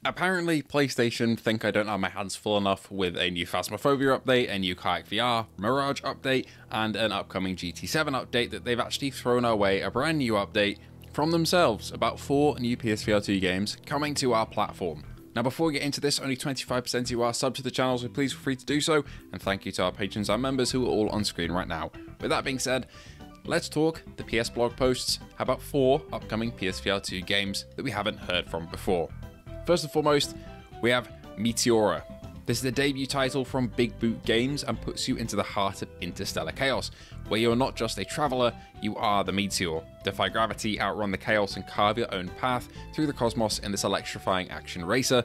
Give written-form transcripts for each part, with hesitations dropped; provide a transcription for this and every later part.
Apparently, PlayStation think I don't have my hands full enough with a new Phasmophobia update, a new Kayak VR, Mirage update, and an upcoming GT7 update that they've actually thrown our way a brand new update from themselves about 4 new PSVR2 games coming to our platform. Now before we get into this, only 25% of you are subbed to the channel, so please feel free to do so, and thank you to our patrons and members who are all on screen right now. With that being said, let's talk the PS blog posts about 4 upcoming PSVR2 games that we haven't heard from before. First and foremost, we have Meteora. This is the debut title from Big Boot Games and puts you into the heart of interstellar chaos, where you're not just a traveller, you are the meteor. Defy gravity, outrun the chaos, and carve your own path through the cosmos in this electrifying action racer,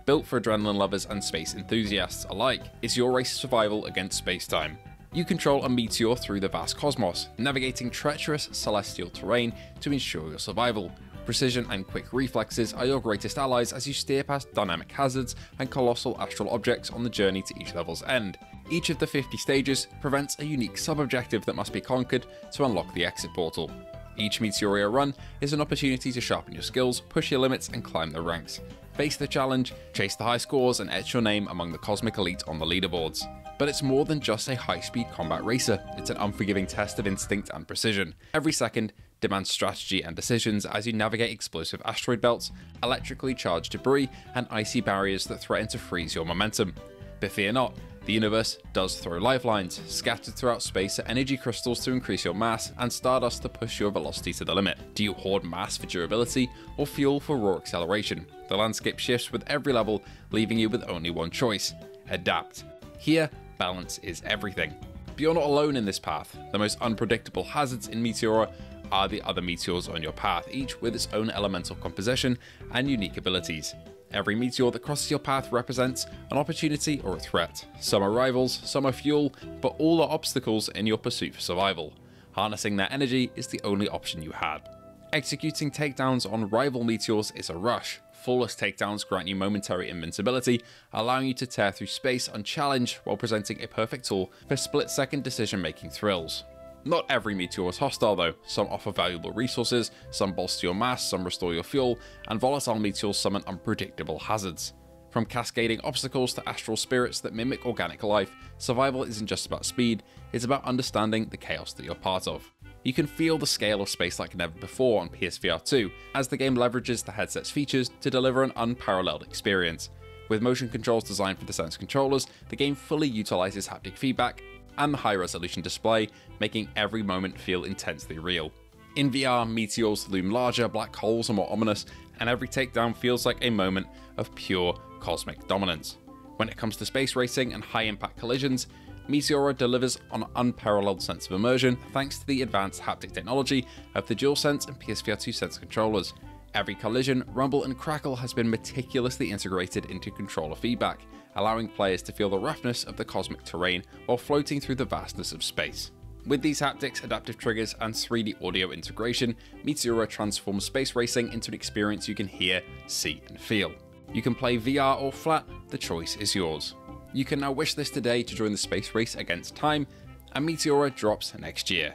built for adrenaline lovers and space enthusiasts alike. It's your race of survival against space-time. You control a meteor through the vast cosmos, navigating treacherous celestial terrain to ensure your survival. Precision and quick reflexes are your greatest allies as you steer past dynamic hazards and colossal astral objects on the journey to each level's end. Each of the 50 stages presents a unique sub-objective that must be conquered to unlock the exit portal. Each Meteora run is an opportunity to sharpen your skills, push your limits, and climb the ranks. Face the challenge, chase the high scores, and etch your name among the cosmic elite on the leaderboards. But it's more than just a high-speed combat racer, it's an unforgiving test of instinct and precision. Every second demands strategy and decisions as you navigate explosive asteroid belts, electrically charged debris, and icy barriers that threaten to freeze your momentum. But fear not, the universe does throw lifelines. Scattered throughout space are energy crystals to increase your mass, and stardust to push your velocity to the limit. Do you hoard mass for durability, or fuel for raw acceleration? The landscape shifts with every level, leaving you with only one choice: adapt. Here, balance is everything. But you're not alone in this path. The most unpredictable hazards in Meteora are the other meteors on your path, each with its own elemental composition and unique abilities. Every meteor that crosses your path represents an opportunity or a threat. Some are rivals, some are fuel, but all are obstacles in your pursuit for survival. Harnessing their energy is the only option you had. Executing takedowns on rival meteors is a rush. Flawless takedowns grant you momentary invincibility, allowing you to tear through space unchallenged while presenting a perfect tool for split-second decision-making thrills. Not every meteor is hostile though. Some offer valuable resources, some bolster your mass, some restore your fuel, and volatile meteors summon unpredictable hazards. From cascading obstacles to astral spirits that mimic organic life, survival isn't just about speed, it's about understanding the chaos that you're part of. You can feel the scale of space like never before on PSVR 2, as the game leverages the headset's features to deliver an unparalleled experience. With motion controls designed for the Sense controllers, the game fully utilizes haptic feedback and the high-resolution display, making every moment feel intensely real. In VR, meteors loom larger, black holes are more ominous, and every takedown feels like a moment of pure cosmic dominance. When it comes to space racing and high-impact collisions, Meteora delivers an unparalleled sense of immersion thanks to the advanced haptic technology of the DualSense and PSVR2 Sense controllers. Every collision, rumble, and crackle has been meticulously integrated into controller feedback, allowing players to feel the roughness of the cosmic terrain while floating through the vastness of space. With these haptics, adaptive triggers, and 3D audio integration, Meteora transforms space racing into an experience you can hear, see, and feel. You can play VR or flat, the choice is yours. You can now wish this today to join the space race against time, and Meteora drops next year.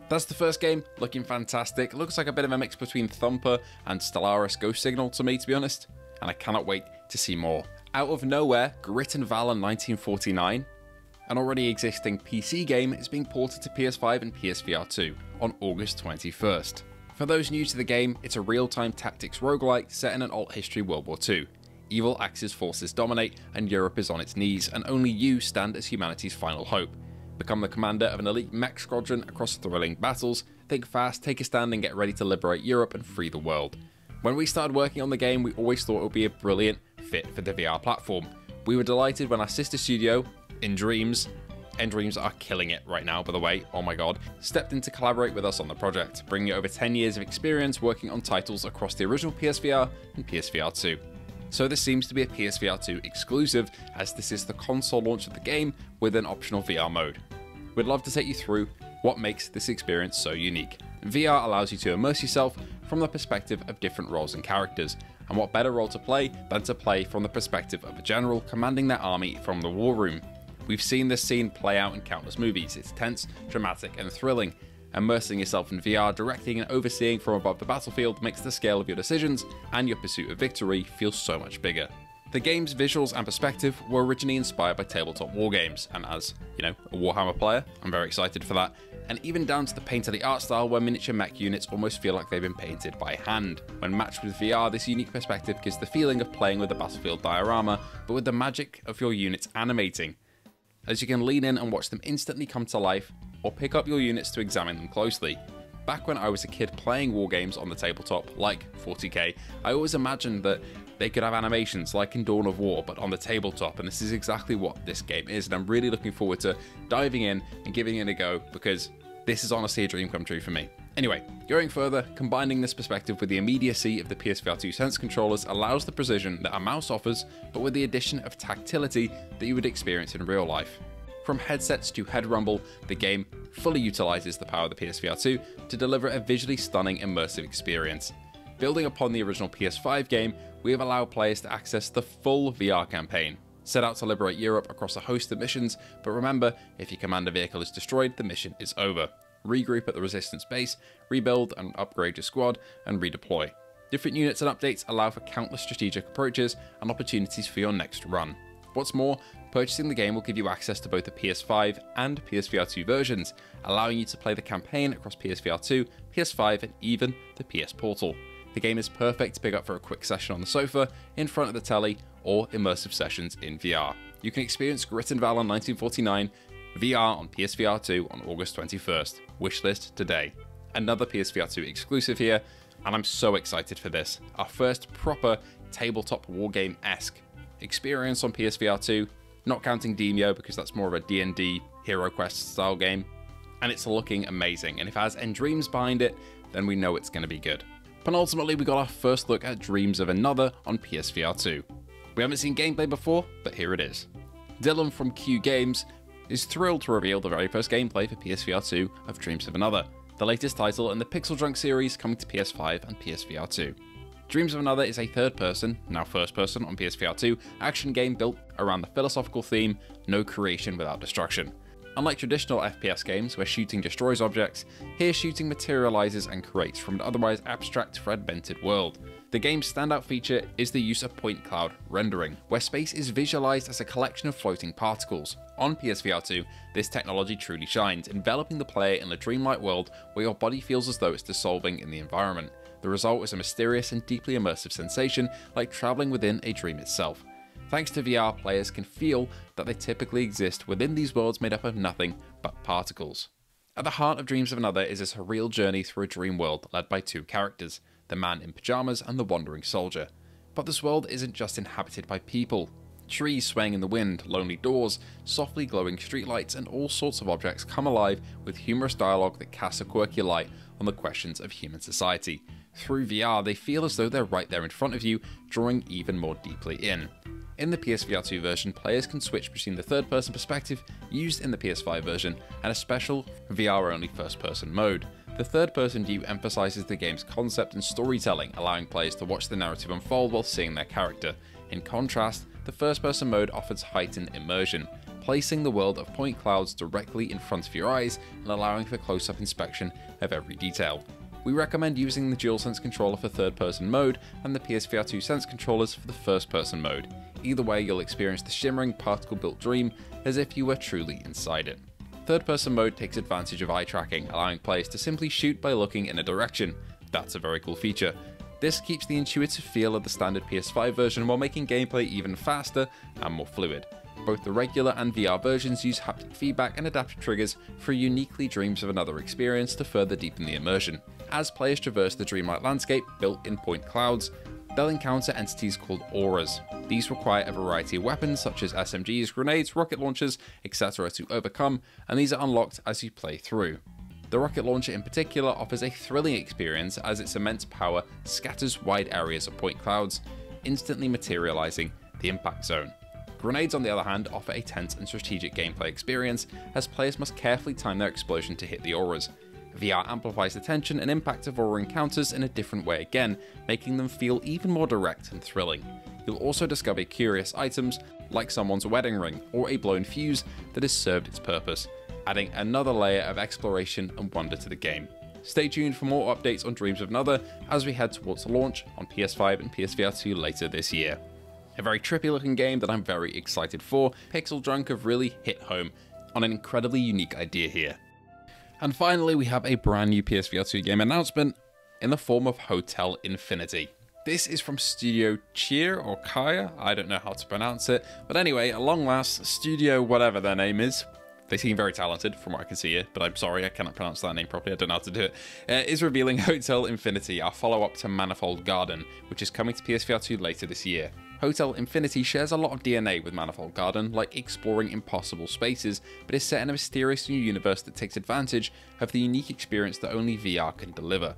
That's the first game, looking fantastic. Looks like a bit of a mix between Thumper and Stellaris Ghost Signal to me, to be honest, and I cannot wait to see more. Out of nowhere, Grit and Valour 1949, an already existing PC game, is being ported to PS5 and PSVR 2 on August 21st. For those new to the game, it's a real-time tactics roguelike set in an alt-history World War II. Evil Axis forces dominate, and Europe is on its knees, and only you stand as humanity's final hope. Become the commander of an elite mech squadron across thrilling battles, think fast, take a stand, and get ready to liberate Europe and free the world. When we started working on the game, we always thought it would be a brilliant fit for the VR platform. We were delighted when our sister studio, Endreams are killing it right now, by the way, oh my god, stepped in to collaborate with us on the project, bringing over 10 years of experience working on titles across the original PSVR and PSVR 2. So this seems to be a PSVR 2 exclusive, as this is the console launch of the game with an optional VR mode. We'd love to take you through what makes this experience so unique. VR allows you to immerse yourself from the perspective of different roles and characters, and what better role to play than to play from the perspective of a general commanding their army from the war room. We've seen this scene play out in countless movies. It's tense, dramatic, and thrilling, Immersing yourself in VR, directing and overseeing from above the battlefield makes the scale of your decisions and your pursuit of victory feel so much bigger. The game's visuals and perspective were originally inspired by tabletop wargames, and as, a Warhammer player, I'm very excited for that, and even down to the paint of the art style where miniature mech units almost feel like they've been painted by hand. When matched with VR, this unique perspective gives the feeling of playing with a battlefield diorama, but with the magic of your units animating, as you can lean in and watch them instantly come to life, or pick up your units to examine them closely. Back when I was a kid playing wargames on the tabletop, like 40k, I always imagined that they could have animations like in Dawn of War, but on the tabletop, and this is exactly what this game is, and I'm really looking forward to diving in and giving it a go, because this is honestly a dream come true for me. Anyway, going further, combining this perspective with the immediacy of the PSVR2 Sense controllers allows the precision that a mouse offers, but with the addition of tactility that you would experience in real life. From headsets to head rumble, the game fully utilizes the power of the PSVR2 to deliver a visually stunning immersive experience. Building upon the original PS5 game, we have allowed players to access the full VR campaign. Set out to liberate Europe across a host of missions, but remember, if your commander vehicle is destroyed, the mission is over. Regroup at the Resistance base, rebuild and upgrade your squad, and redeploy. Different units and updates allow for countless strategic approaches and opportunities for your next run. What's more, purchasing the game will give you access to both the PS5 and PSVR2 versions, allowing you to play the campaign across PSVR2, PS5, and even the PS Portal. The game is perfect to pick up for a quick session on the sofa, in front of the telly, or immersive sessions in VR. You can experience Grit and Valour 1949 VR on PSVR2 on August 21st. Wishlist today. Another PSVR2 exclusive here, and I'm so excited for this. Our first proper tabletop wargame-esque experience on PSVR2, not counting Demio because that's more of a D&D Hero Quest style game, and it's looking amazing, and if it has End Dreams behind it, then we know it's going to be good. Penultimately, we got our first look at Dreams of Another on PSVR2. We haven't seen gameplay before, but here it is. Dylan from Q Games is thrilled to reveal the very first gameplay for PSVR2 of Dreams of Another, the latest title in the Pixel Drunk series coming to PS5 and PSVR2. Dreams of Another is a third-person, now first-person on PSVR2, action game built around the philosophical theme, no creation without destruction. Unlike traditional FPS games where shooting destroys objects, here shooting materializes and creates from an otherwise abstract, fragmented world. The game's standout feature is the use of point cloud rendering, where space is visualized as a collection of floating particles. On PSVR2, this technology truly shines, enveloping the player in a dreamlike world where your body feels as though it's dissolving in the environment. The result is a mysterious and deeply immersive sensation, like traveling within a dream itself. Thanks to VR, players can feel that they typically exist within these worlds made up of nothing but particles. At the heart of Dreams of Another is a surreal journey through a dream world led by two characters, the man in pajamas and the wandering soldier. But this world isn't just inhabited by people. Trees swaying in the wind, lonely doors, softly glowing streetlights, and all sorts of objects come alive with humorous dialogue that casts a quirky light on the questions of human society. Through VR, they feel as though they're right there in front of you, drawing even more deeply in. In the PSVR2 version, players can switch between the third-person perspective used in the PS5 version and a special VR-only first-person mode. The third-person view emphasizes the game's concept and storytelling, allowing players to watch the narrative unfold while seeing their character. In contrast, the first-person mode offers heightened immersion, placing the world of point clouds directly in front of your eyes and allowing for close-up inspection of every detail. We recommend using the DualSense controller for third-person mode and the PSVR2 Sense controllers for the first-person mode. Either way, you'll experience the shimmering, particle-built dream as if you were truly inside it. Third-person mode takes advantage of eye tracking, allowing players to simply shoot by looking in a direction. That's a very cool feature. This keeps the intuitive feel of the standard PS5 version while making gameplay even faster and more fluid. Both the regular and VR versions use haptic feedback and adaptive triggers for a uniquely Dreams of Another experience to further deepen the immersion. As players traverse the dreamlike landscape built in point clouds, they'll encounter entities called auras. These require a variety of weapons such as SMGs, grenades, rocket launchers, etc. to overcome, and these are unlocked as you play through. The rocket launcher in particular offers a thrilling experience as its immense power scatters wide areas of point clouds, instantly materializing the impact zone. Grenades, on the other hand, offer a tense and strategic gameplay experience as players must carefully time their explosion to hit the auras. VR amplifies the tension and impact of aura encounters in a different way again, making them feel even more direct and thrilling. You'll also discover curious items like someone's wedding ring or a blown fuse that has served its purpose, adding another layer of exploration and wonder to the game. Stay tuned for more updates on Dreams of Another as we head towards launch on PS5 and PSVR2 later this year. A very trippy looking game that I'm very excited for. Pixel Drunk have really hit home on an incredibly unique idea here. And finally, we have a brand new PSVR2 game announcement in the form of Hotel Infinity. This is from Studio Cheer or Kaya, I don't know how to pronounce it, but anyway, at long last, Studio whatever their name is, they seem very talented from what I can see here, but I'm sorry, I cannot pronounce that name properly, I don't know how to do it, is revealing Hotel Infinity, our follow-up to Manifold Garden, which is coming to PSVR2 later this year. Hotel Infinity shares a lot of DNA with Manifold Garden, like exploring impossible spaces, but is set in a mysterious new universe that takes advantage of the unique experience that only VR can deliver.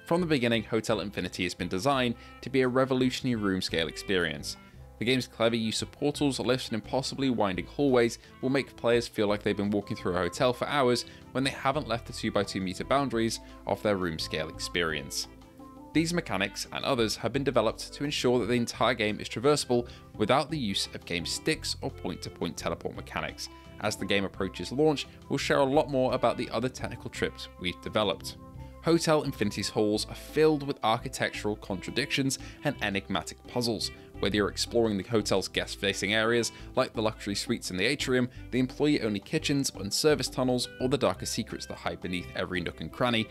From the beginning, Hotel Infinity has been designed to be a revolutionary room-scale experience. The game's clever use of portals, lifts, and impossibly winding hallways will make players feel like they've been walking through a hotel for hours when they haven't left the 2x2 meter boundaries of their room-scale experience. These mechanics, and others, have been developed to ensure that the entire game is traversable without the use of game sticks or point-to-point teleport mechanics. As the game approaches launch, we'll share a lot more about the other technical tricks we've developed. Hotel Infinity's halls are filled with architectural contradictions and enigmatic puzzles. Whether you're exploring the hotel's guest-facing areas, like the luxury suites in the atrium, the employee-only kitchens and service tunnels, or the darker secrets that hide beneath every nook and cranny,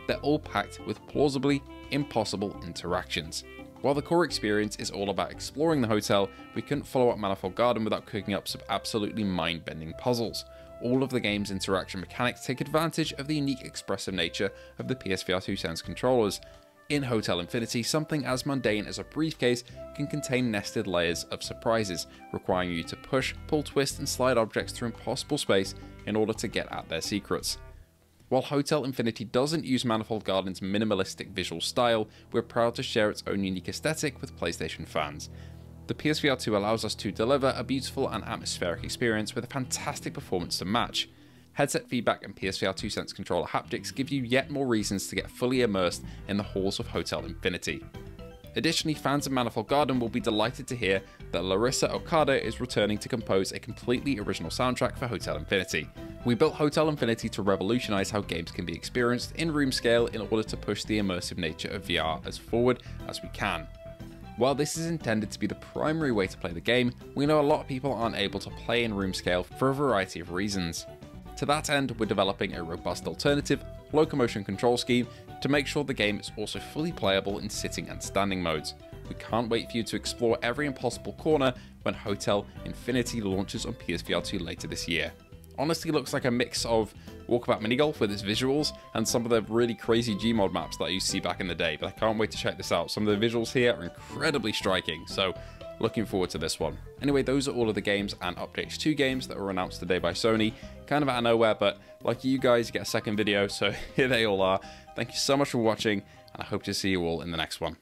they're all packed with plausibly impossible interactions. While the core experience is all about exploring the hotel, we couldn't follow up Manifold Garden without cooking up some absolutely mind-bending puzzles. All of the game's interaction mechanics take advantage of the unique expressive nature of the PSVR2 Sense controllers. In Hotel Infinity, something as mundane as a briefcase can contain nested layers of surprises, requiring you to push, pull, twist, and slide objects through impossible space in order to get at their secrets. While Hotel Infinity doesn't use Manifold Garden's minimalistic visual style, we're proud to share its own unique aesthetic with PlayStation fans. The PSVR2 allows us to deliver a beautiful and atmospheric experience with a fantastic performance to match. Headset feedback and PSVR2 Sense controller haptics give you yet more reasons to get fully immersed in the halls of Hotel Infinity. Additionally, fans of Manifold Garden will be delighted to hear that Larissa Okada is returning to compose a completely original soundtrack for Hotel Infinity. We built Hotel Infinity to revolutionize how games can be experienced in room scale in order to push the immersive nature of VR as forward as we can. While this is intended to be the primary way to play the game, we know a lot of people aren't able to play in room scale for a variety of reasons. To that end, we're developing a robust alternative, locomotion control scheme to make sure the game is also fully playable in sitting and standing modes. We can't wait for you to explore every impossible corner when Hotel Infinity launches on PSVR2 later this year. Honestly looks like a mix of Walkabout Minigolf with its visuals and some of the really crazy Gmod maps that I used to see back in the day, but I can't wait to check this out. Some of the visuals here are incredibly striking, so looking forward to this one. Anyway, those are all of the games and updates to games that were announced today by Sony. Kind of out of nowhere, but like you guys, you get a second video, so here they all are. Thank you so much for watching, and I hope to see you all in the next one.